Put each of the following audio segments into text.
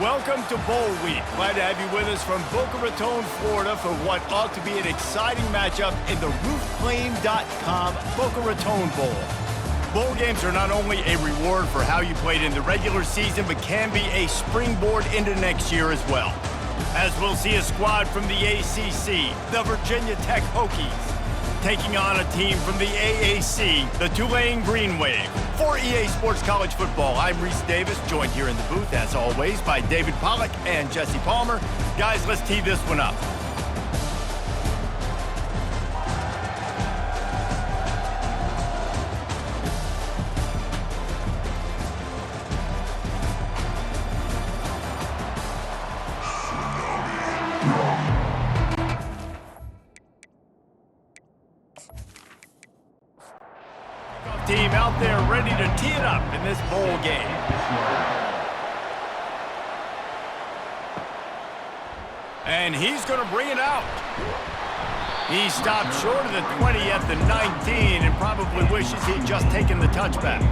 Welcome to Bowl Week. Glad to have you with us from Boca Raton, Florida for what ought to be an exciting matchup in the roofclaim.com Boca Raton Bowl. Bowl games are not only a reward for how you played in the regular season, but can be a springboard into next year as well. As we'll see a squad from the ACC, the Virginia Tech Hokies, taking on a team from the AAC, the Tulane Green Wave. For EA Sports College Football, I'm Reese Davis, joined here in the booth, as always, by David Pollack and Jesse Palmer. Guys, let's tee this one up. Team out there ready to tee it up in this bowl game. And he's going to bring it out. He stopped short of the 20 at the 19 and probably wishes he'd just taken the touchback.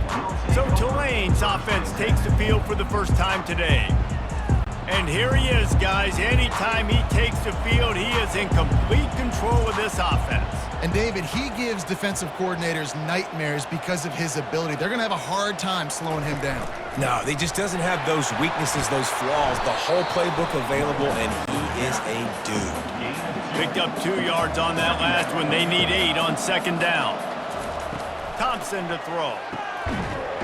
So Tulane's offense takes the field for the first time today. And here he is, guys. Anytime he takes the field, he is in complete control of this offense. And David, he gives defensive coordinators nightmares because of his ability. They're going to have a hard time slowing him down. No, he just doesn't have those weaknesses, those flaws, the whole playbook available, and he is a dude. Picked up 2 yards on that last one. They need 8 on second down. Thompson to throw.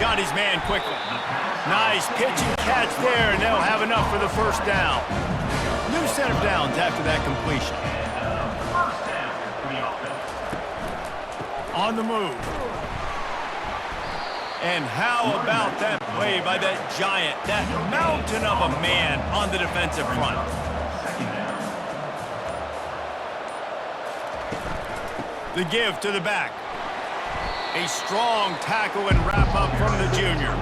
Got his man quickly. Nice pitch and catch there, and they'll have enough for the first down. New set of downs after that completion. On the move. And how about that play by that giant, that mountain of a man on the defensive front? The give to the back. A strong tackle and wrap up from the junior.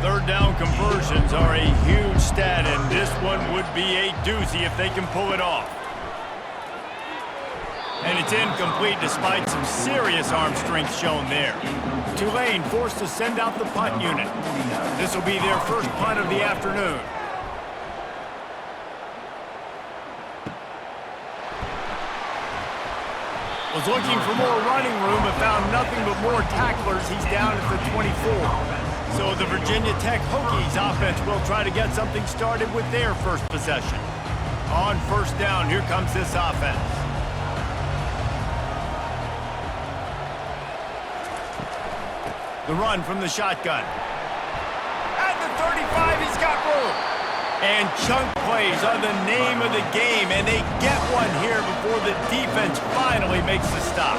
Third down conversions are a huge stat, and this one would be a doozy if they can pull it off. And it's incomplete despite some serious arm strength shown there. Tulane forced to send out the punt unit. This will be their first punt of the afternoon. Was looking for more running room but found nothing but more tacklers. He's down at the 24. So the Virginia Tech Hokies offense will try to get something started with their first possession. On first down, here comes this offense. The run from the shotgun. At the 35, he's got room. And chunk plays are the name of the game, and they get one here before the defense finally makes the stop.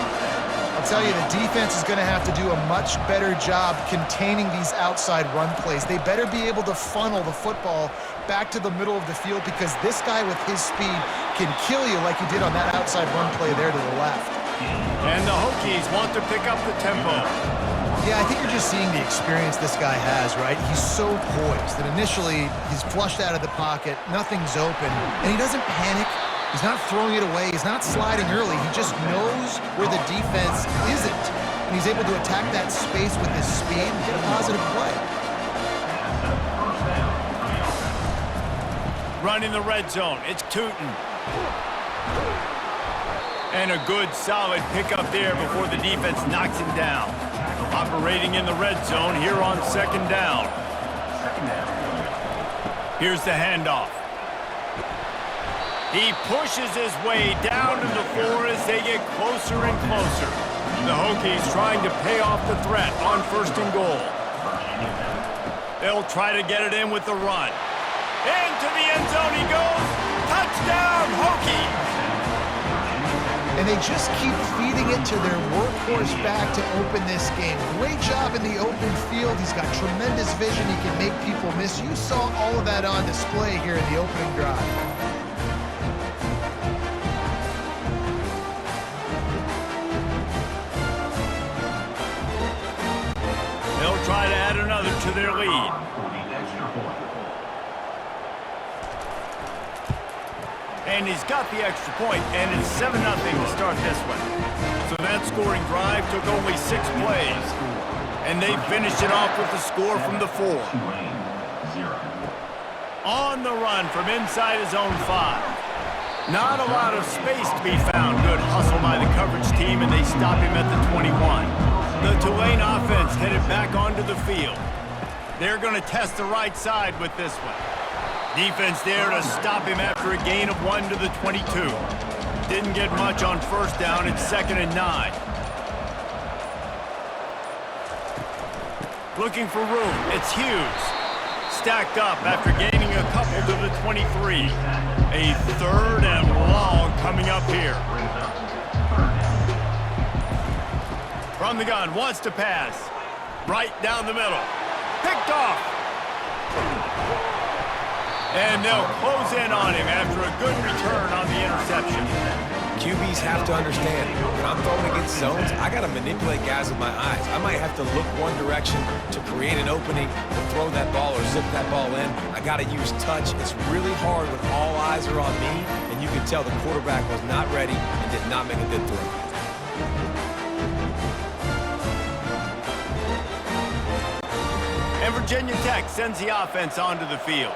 I'll tell you, the defense is going to have to do a much better job containing these outside run plays. They better be able to funnel the football back to the middle of the field because this guy with his speed can kill you like he did on that outside run play there to the left. And the Hokies want to pick up the tempo. Yeah, I think you're just seeing the experience this guy has, right? He's so poised that initially he's flushed out of the pocket, nothing's open, and he doesn't panic. He's not throwing it away. He's not sliding early. He just knows where the defense isn't, and he's able to attack that space with his speed and get a positive play. Running the red zone, it's Tootin. And a good, solid pickup there before the defense knocks him down. Operating in the red zone here on second down. Here's the handoff. He pushes his way down to the floor as they get closer and closer. The Hokies trying to pay off the threat on first and goal. They'll try to get it in with the run. Into the end zone he goes. Touchdown, Hokies! And they just keep feeding it to their workhorse back to open this game. Great job in the open field. He's got tremendous vision. He can make people miss. You saw all of that on display here in the opening drive. They'll try to add another to their lead. And he's got the extra point, and it's 7-0 to start this one. So that scoring drive took only 6 plays. And they finished it off with the score from the 4. On the run from inside his own 5. Not a lot of space to be found. Good hustle by the coverage team, and they stop him at the 21. The Tulane offense headed back onto the field. They're going to test the right side with this one. Defense there to stop him after a gain of 1 to the 22. Didn't get much on first down. It's 2nd and 9. Looking for room. It's Hughes. Stacked up after gaining a couple to the 23. A 3rd and long coming up here. From the gun, wants to pass. Right down the middle. Picked off. And they'll close in on him after a good return on the interception. QBs have to understand, when I'm throwing against zones, I got to manipulate guys with my eyes. I might have to look one direction to create an opening to throw that ball or zip that ball in. I got to use touch. It's really hard when all eyes are on me, and you can tell the quarterback was not ready and did not make a good throw. And Virginia Tech sends the offense onto the field.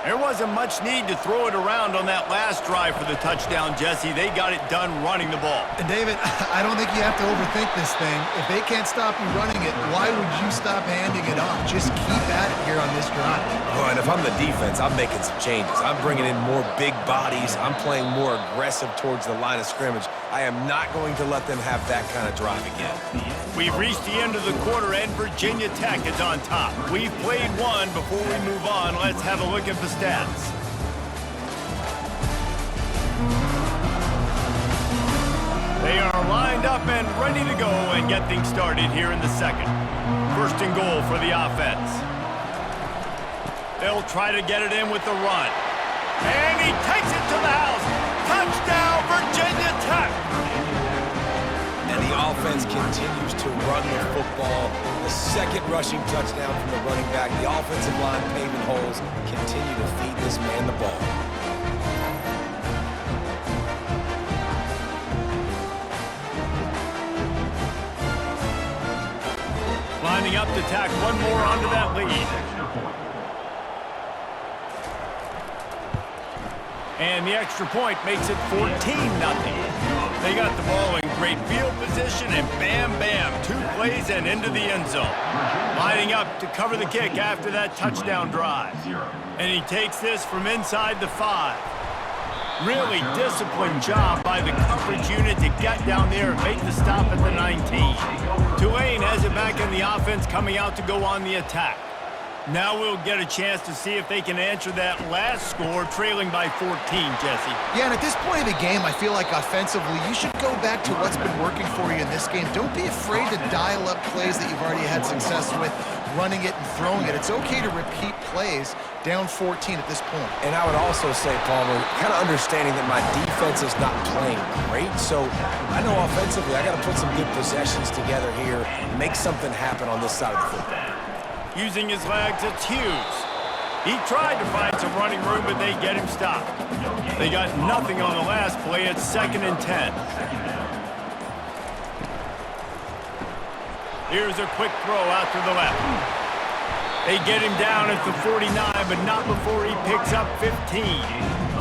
There wasn't much need to throw it around on that last drive for the touchdown, Jesse. They got it done running the ball. And David, I don't think you have to overthink this thing. If they can't stop you running it, why would you stop handing it off? Just keep at it here on this drive. Oh, and if I'm the defense, I'm making some changes. I'm bringing in more big bodies. I'm playing more aggressive towards the line of scrimmage. I am not going to let them have that kind of drive again. We've reached the end of the quarter, and Virginia Tech is on top. We've played one. Before we move on, let's have a look at the stats. They are lined up and ready to go and get things started here in the second. 1st and goal for the offense. They'll try to get it in with the run. And he takes it to the house. Touchdown, Virginia Tech! And the offense continues to run the football. The 2nd rushing touchdown from the running back. The offensive line paving holes. Continue to feed this man the ball. Lining up to tack one more onto that lead. And the extra point makes it 14-0. They got the ball in great field position, and bam, bam, 2 plays and into the end zone. Lining up to cover the kick after that touchdown drive. And he takes this from inside the 5. Really disciplined job by the coverage unit to get down there and make the stop at the 19. Tulane has it back in the offense, coming out to go on the attack. Now we'll get a chance to see if they can answer that last score, trailing by 14, Jesse. Yeah, and at this point of the game, I feel like offensively, you should go back to what's been working for you in this game. Don't be afraid to dial up plays that you've already had success with, running it and throwing it. It's okay to repeat plays down 14 at this point. And I would also say, Palmer, kind of understanding that my defense is not playing great, so I know offensively I got to put some good possessions together here, make something happen on this side of the football. Using his legs, it's Hughes. He tried to find some running room, but they get him stopped. They got nothing on the last play. It's 2nd and 10. Here's a quick throw out to the left. They get him down at the 49, but not before he picks up 15.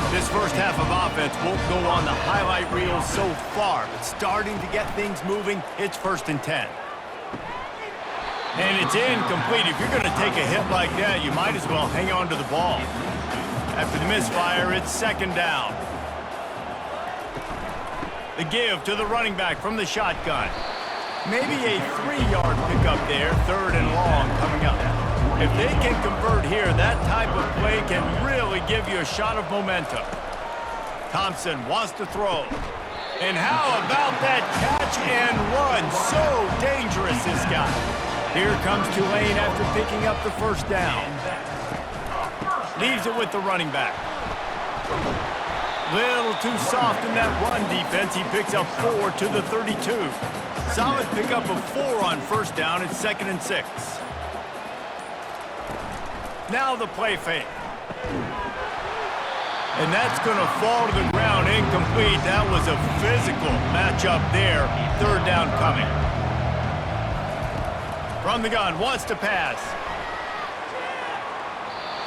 This first half of offense won't go on the highlight reel so far, but starting to get things moving, it's 1st and 10. And it's incomplete. If you're going to take a hit like that, you might as well hang on to the ball. After the misfire, it's 2nd down. The give to the running back from the shotgun. Maybe a 3-yard pickup there, 3rd and long coming up. If they can convert here, that type of play can really give you a shot of momentum. Thompson wants to throw. And how about that catch and run? So dangerous, this guy. Here comes Tulane after picking up the 1st down. Leaves it with the running back. Little too soft in that run defense. He picks up 4 to the 32. Solid pickup of 4 on 1st down. It's 2nd and 6. Now the play fake. And that's going to fall to the ground incomplete. That was a physical matchup there. 3rd down coming. From the gun, wants to pass.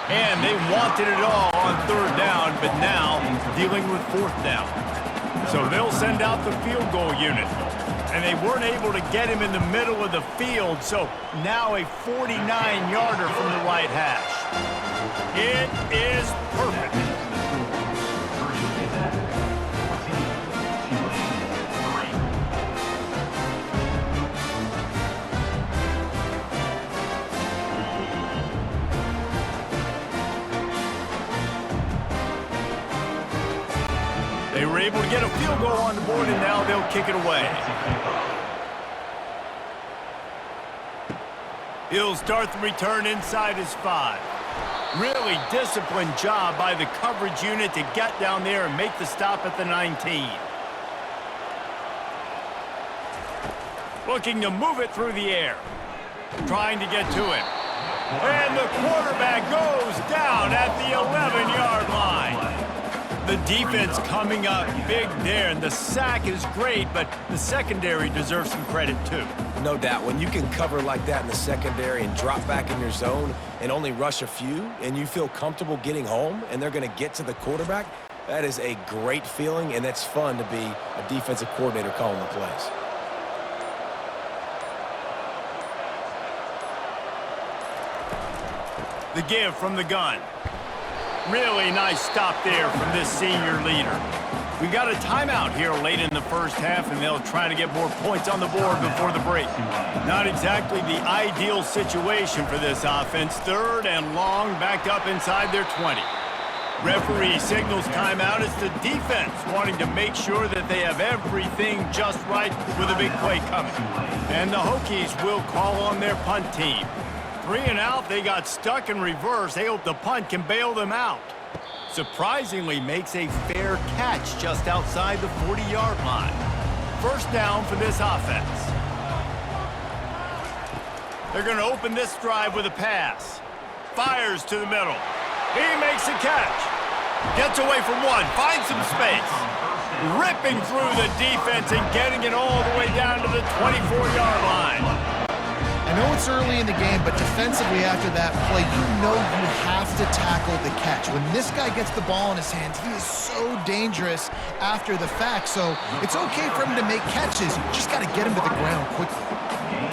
And they wanted it all on third down, but now dealing with fourth down. So they'll send out the field goal unit. And they weren't able to get him in the middle of the field, so now a 49-yarder from the right hash. It is perfect. They were able to get a field goal on the board, and now they'll kick it away. He'll start the return inside his 5. Really disciplined job by the coverage unit to get down there and make the stop at the 19. Looking to move it through the air. Trying to get to it. And the quarterback goes down at the 11-yard line. The defense coming up big there, and the sack is great, but the secondary deserves some credit too. No doubt. When you can cover like that in the secondary and drop back in your zone and only rush a few, and you feel comfortable getting home, and they're going to get to the quarterback, that is a great feeling, and it's fun to be a defensive coordinator calling the plays. The give from the gun. Really nice stop there from this senior leader. We got a timeout here late in the first half, and they'll try to get more points on the board before the break. Not exactly the ideal situation for this offense. Third and long, backed up inside their 20. Referee signals timeout. It's the defense wanting to make sure that they have everything just right with a big play coming. And the Hokies will call on their punt team. 3 and out, they got stuck in reverse. They hope the punt can bail them out. Surprisingly makes a fair catch just outside the 40-yard line. First down for this offense. They're going to open this drive with a pass. Fires to the middle. He makes a catch. Gets away from one, finds some space. Ripping through the defense and getting it all the way down to the 24-yard line. I know it's early in the game, but defensively after that play, you know you have to tackle the catch. When this guy gets the ball in his hands, he is so dangerous after the fact. So it's okay for him to make catches. You just got to get him to the ground quickly.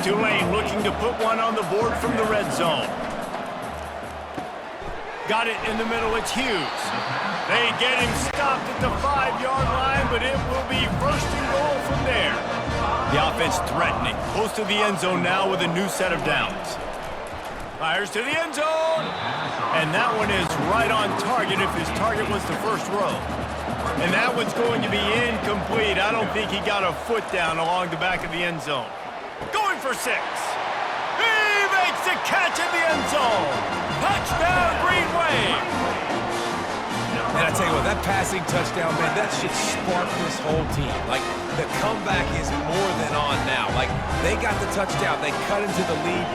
Tulane looking to put one on the board from the red zone. Got it in the middle. It's Hughes. They get him stopped at the 5-yard line, but it will be first and goal from there. The offense threatening, close to the end zone now with a new set of downs. Fires to the end zone, and that one is right on target if his target was the first row. And that one's going to be incomplete. I don't think he got a foot down along the back of the end zone. Going for 6. He makes the catch in the end zone. Touchdown, Green Wave. And I tell you what, that passing touchdown, man, that should spark this whole team. Like, the comeback is more than on now. Like, they got the touchdown. They cut into the lead.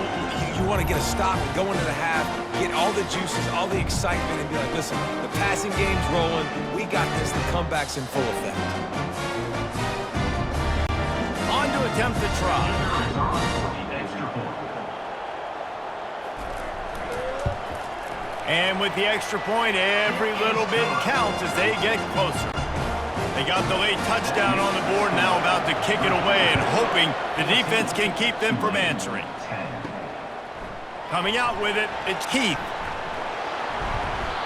You want to get a stop and go into the half, get all the juices, all the excitement, and be like, listen, the passing game's rolling. We got this. The comeback's in full effect. On to attempt the try. And with the extra point, every little bit counts as they get closer. They got the late touchdown on the board, now about to kick it away and hoping the defense can keep them from answering. Coming out with it, it's Keith.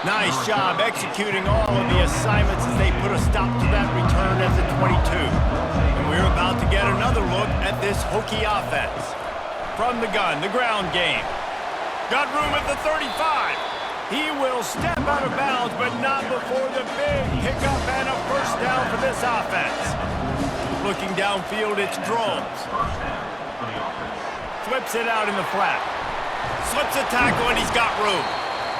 Nice job executing all of the assignments as they put a stop to that return at the 22. And we're about to get another look at this Hokie offense. From the gun, the ground game. Got room at the 35. He will step out of bounds, but not before the big pickup and a first down for this offense. Looking downfield, it's Drones. Flips it out in the flat. Slips a tackle, and he's got room.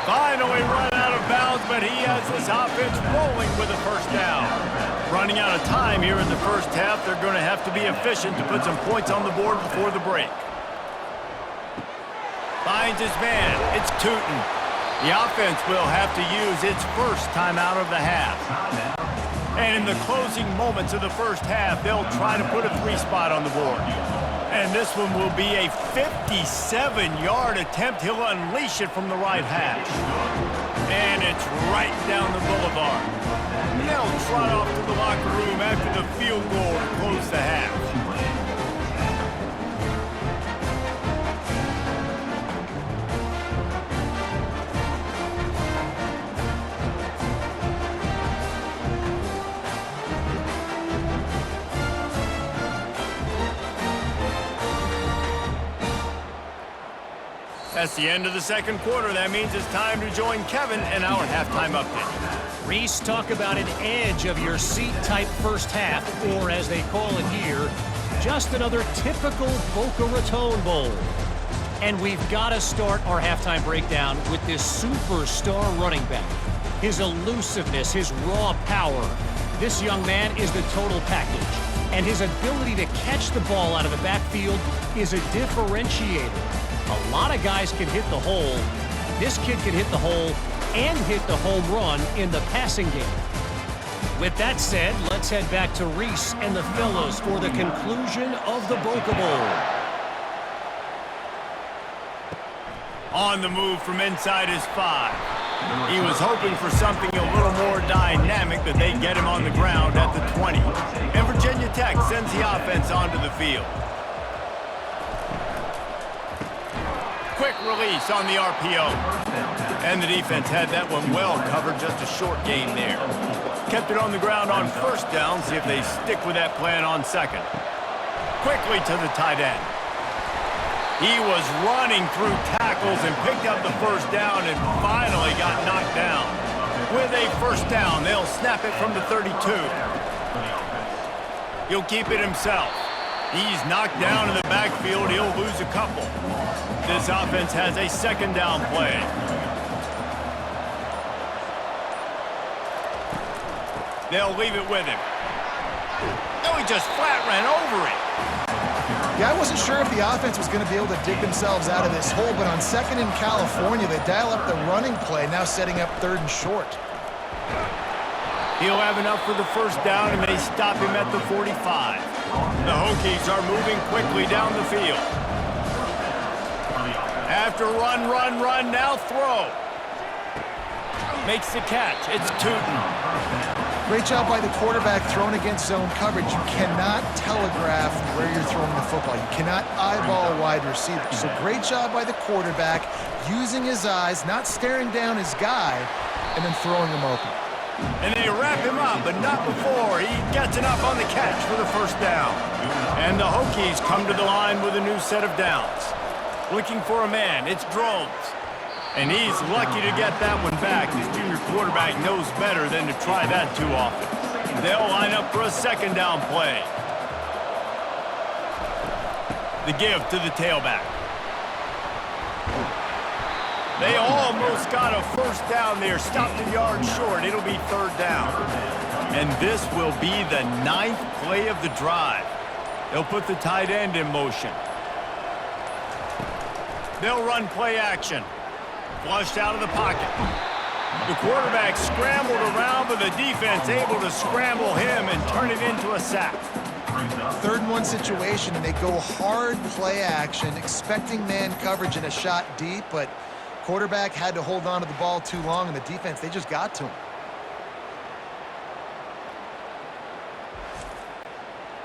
Finally run out of bounds, but he has this offense rolling with a first down. Running out of time here in the first half, they're going to have to be efficient to put some points on the board before the break. Finds his man. It's Tootin. The offense will have to use its first timeout of the half. And in the closing moments of the first half, they'll try to put a 3 spot on the board. And this one will be a 57-yard attempt. He'll unleash it from the right hash. And it's right down the boulevard. They'll trot off to the locker room after the field goal to close the half. That's the end of the second quarter. That means it's time to join Kevin in our halftime update. Reese, talk about an edge of your seat type first half, or as they call it here, just another typical Boca Raton Bowl. And we've got to start our halftime breakdown with this superstar running back. His elusiveness, his raw power. This young man is the total package. And his ability to catch the ball out of the backfield is a differentiator. A lot of guys can hit the hole. This kid can hit the hole and hit the home run in the passing game. With that said, let's head back to Reese and the fellows for the conclusion of the BOCA Bowl. On the move from inside his 5. He was hoping for something a little more dynamic, but they get him on the ground at the 20. And Virginia Tech sends the offense onto the field. Quick release on the RPO. And the defense had that one well covered, just a short gain there. Kept it on the ground on first down, see if they stick with that plan on second. Quickly to the tight end. He was running through tackles and picked up the first down and finally got knocked down. With a first down, they'll snap it from the 32. He'll keep it himself. He's knocked down in the backfield. He'll lose a couple. This offense has a second down play. They'll leave it with him. No, he just flat ran over it. Yeah, I wasn't sure if the offense was going to be able to dig themselves out of this hole, but on second in California, they dial up the running play, now setting up third and short. He'll have enough for the first down, and they stop him at the 45. The Hokies are moving quickly down the field. After run, now throw. Makes the catch. It's Tootin. Great job by the quarterback thrown against zone coverage. You cannot telegraph where you're throwing the football. You cannot eyeball a wide receiver. So great job by the quarterback using his eyes, not staring down his guy, and then throwing him open. And they wrap him up, but not before he gets enough on the catch for the first down. And the Hokies come to the line with a new set of downs. Looking for a man, it's Drones. And he's lucky to get that one back. His junior quarterback knows better than to try that too often. They'll line up for a second down play. The give to the tailback. They almost got a first down there. Stopped a yard short. It'll be third down. And this will be the 9th play of the drive. They'll put the tight end in motion. They'll run play action. Flushed out of the pocket. The quarterback scrambled around, but the defense able to scramble him and turn it into a sack. 3rd and 1 situation, and they go hard play action, expecting man coverage and a shot deep, but quarterback had to hold on to the ball too long, and the defense, they just got to him.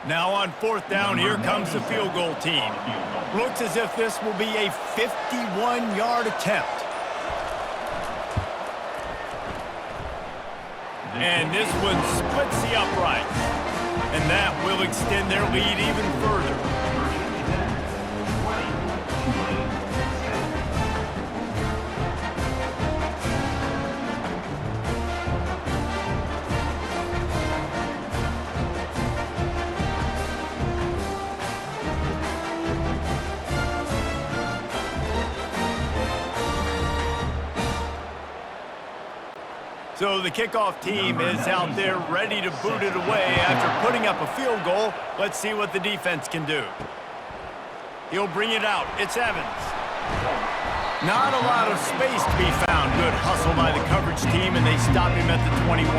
Now on 4th down, here comes the field goal team. Looks as if this will be a 51-yard attempt. And this one splits the uprights. And that will extend their lead even further. So the kickoff team is out there ready to boot it away after putting up a field goal. Let's see what the defense can do. He'll bring it out. It's Evans. Not a lot of space to be found. Good hustle by the coverage team, and they stop him at the 21.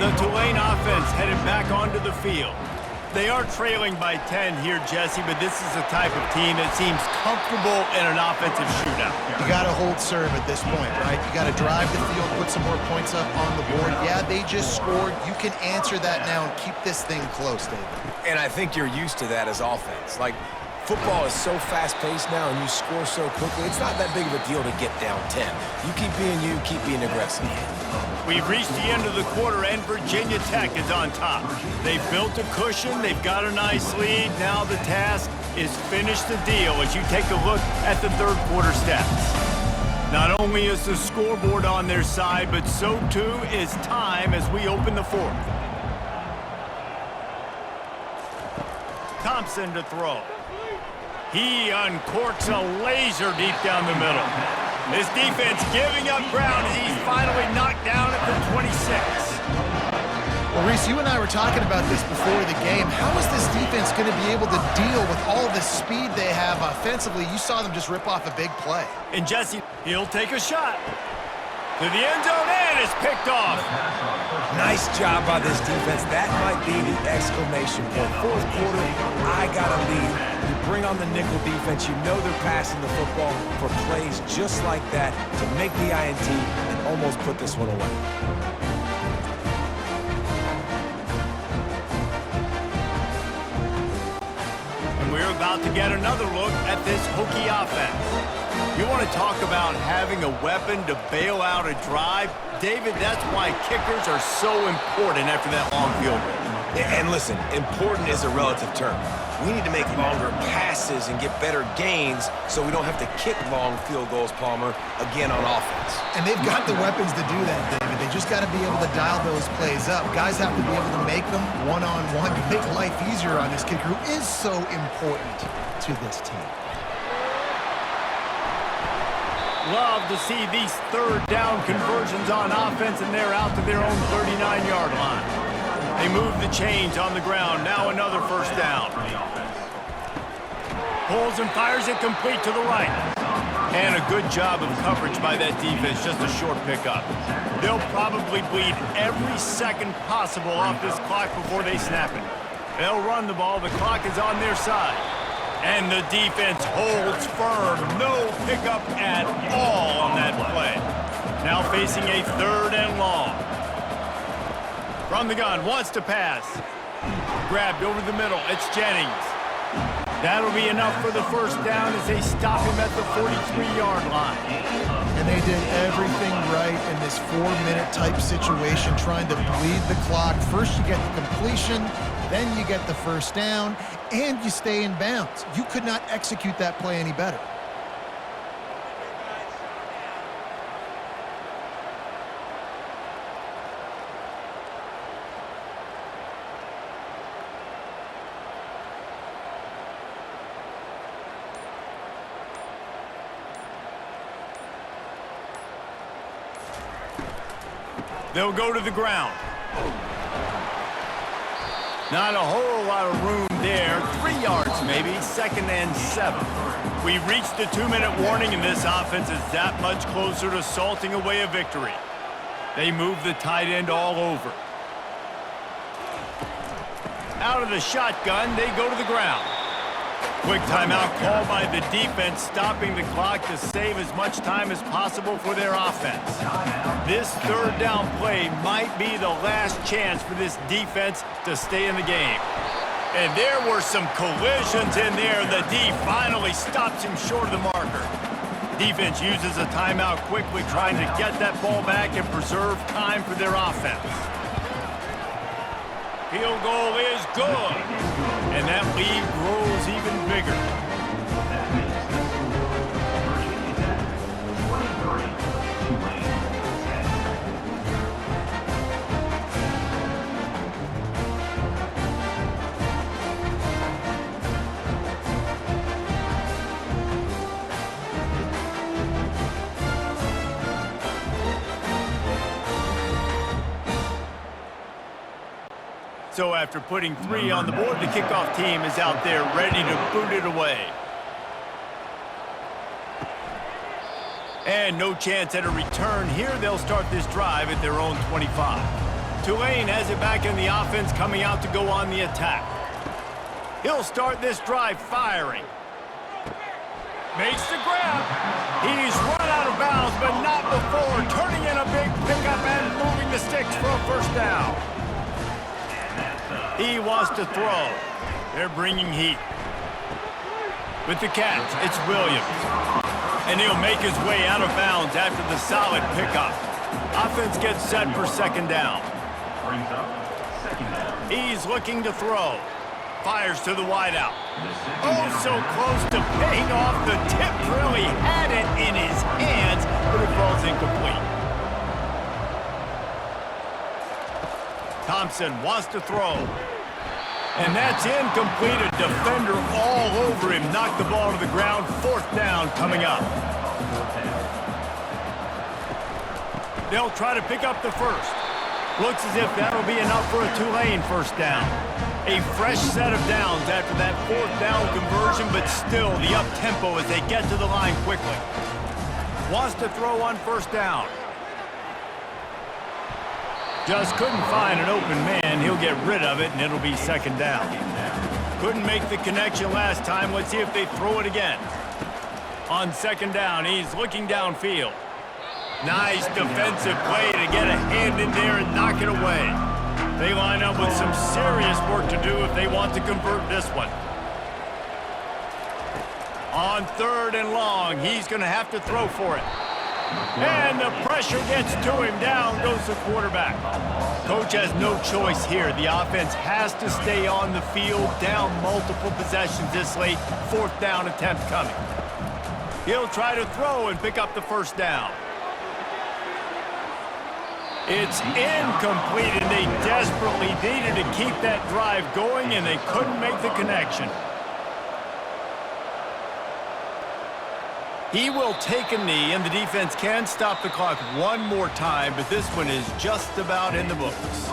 The Tulane offense headed back onto the field. They are trailing by 10 here, Jesse, but this is the type of team that seems comfortable in an offensive shootout. You got to hold serve at this point, right? You got to drive the field, put some more points up on the board. Yeah, they just scored. You can answer that now and keep this thing close, David. And I think you're used to that as offense. Like, football is so fast-paced now and you score so quickly, it's not that big of a deal to get down 10. You keep being aggressive. We've reached the end of the quarter, and Virginia Tech is on top. They've built a cushion. They've got a nice lead. Now the task is finish the deal as you take a look at the third quarter stats. Not only is the scoreboard on their side, but so too is time as we open the fourth. Thompson to throw. He uncorks a laser deep down the middle. This defense giving up ground as he's finally knocked down at the 26. Well, Reese, you and I were talking about this before the game. How is this defense going to be able to deal with all the speed they have offensively? You saw them just rip off a big play. And Jesse, he'll take a shot. To the end zone, and it's picked off. Nice job by this defense. That might be the exclamation point. Fourth quarter, I got a lead. You bring on the nickel defense. You know they're passing the football for plays just like that to make the INT and almost put this one away. And we're about to get another look at this Hokie offense. You want to talk about having a weapon to bail out a drive? David, that's why kickers are so important after that long field goal. And listen, important is a relative term. We need to make longer passes and get better gains so we don't have to kick long field goals, Palmer, again on offense. And they've got the weapons to do that, David. They just got to be able to dial those plays up. Guys have to be able to make them one-on-one to make life easier on this kicker who is so important to this team. Love to see these third down conversions on offense, and they're out to their own 39-yard line. They move the chains on the ground. Now another first down. Pulls and fires it complete to the right. And a good job of coverage by that defense, just a short pickup. They'll probably bleed every second possible off this clock before they snap it. They'll run the ball. The clock is on their side. And the defense holds firm. No pickup at all on that play. Now facing a third and long. From the gun, wants to pass. Grabbed over the middle. It's Jennings. That'll be enough for the first down as they stop him at the 43-yard line. And they did everything right in this 4-minute type situation, trying to bleed the clock. First you get the completion, then you get the first down, and you stay in bounds. You could not execute that play any better. They'll go to the ground. Not a whole lot of room there. 3 yards maybe, 2nd and 7. We've reached the 2-minute warning, and this offense is that much closer to salting away a victory. They move the tight end all over. Out of the shotgun, they go to the ground. Quick timeout call by the defense, stopping the clock to save as much time as possible for their offense. This third down play might be the last chance for this defense to stay in the game. And there were some collisions in there. The D finally stops him short of the marker. Defense uses a timeout quickly, trying to get that ball back and preserve time for their offense. Field goal is good, and that lead grows even bigger. So after putting 3 on the board, the kickoff team is out there ready to boot it away. And no chance at a return here. They'll start this drive at their own 25. Tulane has it back in the offense, coming out to go on the attack. He'll start this drive firing. Makes the grab. He's run out of bounds, but not before turning in a big pickup and moving the sticks for a first down. He wants to throw. They're bringing heat. With the catch, it's Williams. And he'll make his way out of bounds after the solid pickup. Offense gets set for second down. He's looking to throw. Fires to the wideout. Oh, so close to paying off. The tip really had it in his hands, but it falls incomplete. Thompson wants to throw. And that's incomplete. A defender all over him. Knocked the ball to the ground. Fourth down coming up. They'll try to pick up the first. Looks as if that'll be enough for a Tulane first down. A fresh set of downs after that fourth down conversion, but still the up-tempo as they get to the line quickly. Wants to throw on first down. Just couldn't find an open man. He'll get rid of it, and it'll be second down. Couldn't make the connection last time. Let's see if they throw it again. On second down, he's looking downfield. Nice defensive play to get a hand in there and knock it away. They line up with some serious work to do if they want to convert this one. On third and long, he's going to have to throw for it. And the pressure gets to him. Down goes the quarterback. Coach has no choice here. The offense has to stay on the field, down multiple possessions this late. Fourth down attempt coming. He'll try to throw and pick up the first down. It's incomplete, and they desperately needed to keep that drive going, and they couldn't make the connection. He will take a knee, and the defense can stop the clock one more time, but this one is just about in the books.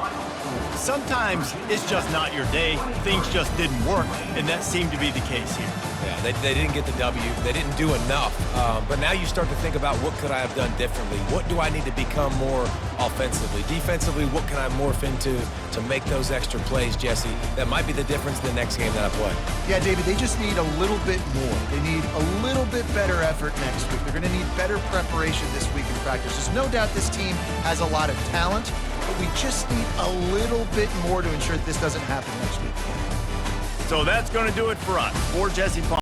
Sometimes it's just not your day. Things just didn't work, and that seemed to be the case here. Yeah, they didn't get the W. They didn't do enough. But now you start to think about what could I have done differently? What do I need to become more offensively? Defensively, what can I morph into to make those extra plays, Jesse? That might be the difference in the next game that I play. Yeah, David, they just need a little bit more. They need a little bit better effort next week. They're going to need better preparation this week in practice. There's no doubt this team has a lot of talent, but we just need a little bit more to ensure that this doesn't happen next week. So that's going to do it for us. For Jesse Palmer.